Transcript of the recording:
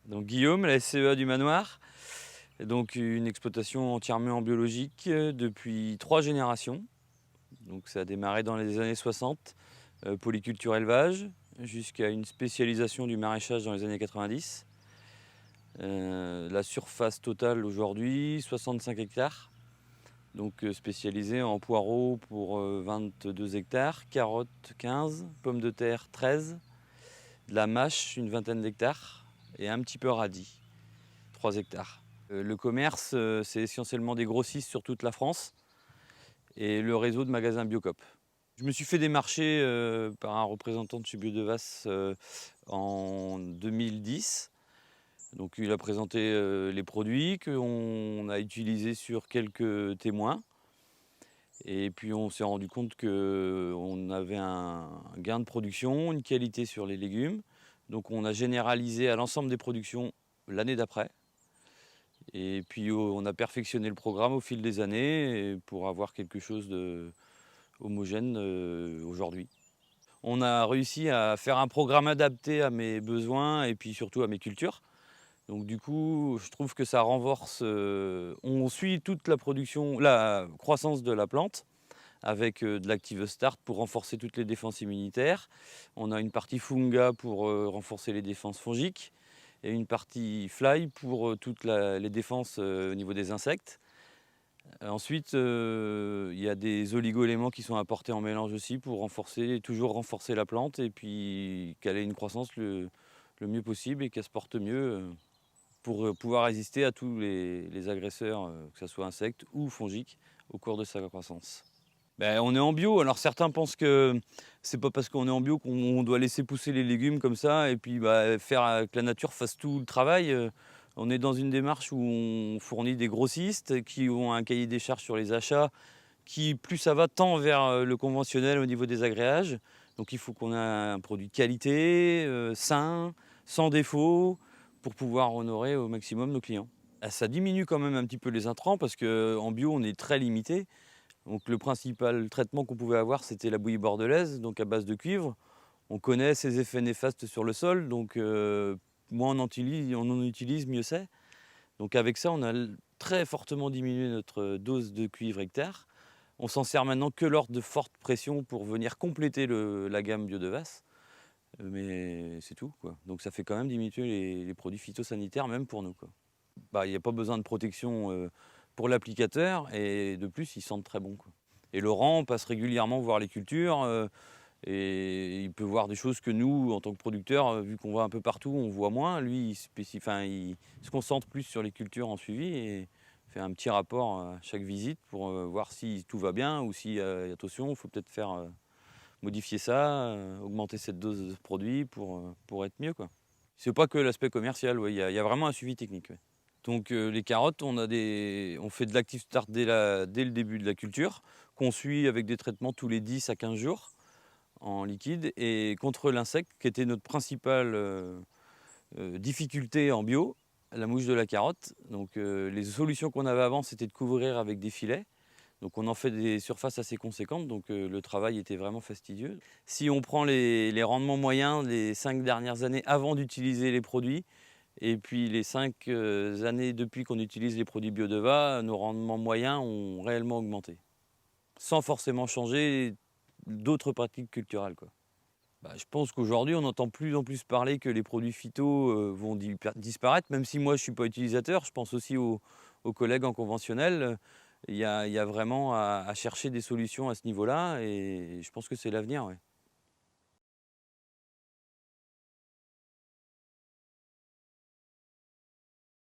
Donc Guillaume, la SCEA du Manoir, et donc une exploitation entièrement en biologique depuis 3 générations. Donc ça a démarré dans les années 60, polyculture élevage, jusqu'à une spécialisation du maraîchage dans les années 90. La surface totale aujourd'hui, 65 hectares. Donc spécialisé en poireaux pour 22 hectares, carottes 15, pommes de terre 13, de la mâche une vingtaine d'hectares et un petit peu radis, 3 hectares. Le commerce, c'est essentiellement des grossistes sur toute la France et le réseau de magasins Biocop. Je me suis fait démarcher par un représentant de chez Biodevas en 2010. Donc il a présenté les produits qu'on a utilisés sur quelques témoins. Et puis on s'est rendu compte qu'on avait un gain de production, une qualité sur les légumes. Donc on a généralisé à l'ensemble des productions l'année d'après. Et puis on a perfectionné le programme au fil des années pour avoir quelque chose de homogène aujourd'hui. On a réussi à faire un programme adapté à mes besoins et puis surtout à mes cultures. Donc du coup, je trouve que ça renforce, on suit toute la production, la croissance de la plante avec de l'Active Start pour renforcer toutes les défenses immunitaires. On a une partie Funga pour renforcer les défenses fongiques et une partie Fly pour toutes les défenses au niveau des insectes. Ensuite, il y a des oligo-éléments qui sont apportés en mélange aussi pour toujours renforcer la plante et puis qu'elle ait une croissance le mieux possible et qu'elle se porte mieux pour pouvoir résister à tous les agresseurs, que ce soit insectes ou fongiques, au cours de sa croissance. Ben, on est en bio, alors certains pensent que c'est pas parce qu'on est en bio qu'on doit laisser pousser les légumes comme ça et puis bah, faire que la nature fasse tout le travail. On est dans une démarche où on fournit des grossistes qui ont un cahier des charges sur les achats qui, plus ça va, tend vers le conventionnel au niveau des agréages. Donc il faut qu'on ait un produit de qualité, sain, sans défaut, pour pouvoir honorer au maximum nos clients. Ah, ça diminue quand même un petit peu les intrants parce qu'en bio, on est très limité. Donc le principal traitement qu'on pouvait avoir, c'était la bouillie bordelaise, donc à base de cuivre. On connaît ses effets néfastes sur le sol, donc moins on en utilise, mieux c'est. Donc avec ça, on a très fortement diminué notre dose de cuivre hectare. On s'en sert maintenant que lors de fortes pressions pour venir compléter la gamme Biodevas. Mais c'est tout, quoi. Donc ça fait quand même diminuer les produits phytosanitaires, même pour nous, quoi. Bah, il n'y a pas besoin de protection pour l'applicateur et de plus, ils sentent très bon, quoi. Et Laurent passe régulièrement voir les cultures et il peut voir des choses que nous, en tant que producteurs, vu qu'on va un peu partout, on voit moins. Lui, il se concentre plus sur les cultures en suivi et fait un petit rapport à chaque visite pour voir si tout va bien ou si, attention, il faut peut-être faire modifier ça, augmenter cette dose de produit pour être mieux, quoi. C'est pas que l'aspect commercial, ouais, il y a vraiment un suivi technique, ouais. Donc les carottes, on fait de l'Active Start dès le début de la culture, qu'on suit avec des traitements tous les 10 à 15 jours en liquide et contre l'insecte qui était notre principale difficulté en bio, la mouche de la carotte. Donc les solutions qu'on avait avant, c'était de couvrir avec des filets. Donc on en fait des surfaces assez conséquentes, donc le travail était vraiment fastidieux. Si on prend les rendements moyens des 5 dernières années avant d'utiliser les produits, et puis les 5 années depuis qu'on utilise les produits Biodeva, nos rendements moyens ont réellement augmenté. Sans forcément changer d'autres pratiques culturelles, quoi. Bah, je pense qu'aujourd'hui, on entend plus en plus parler que les produits phyto vont disparaître, même si moi je ne suis pas utilisateur. Je pense aussi aux collègues en conventionnel. Il y a vraiment à chercher des solutions à ce niveau-là et je pense que c'est l'avenir, ouais.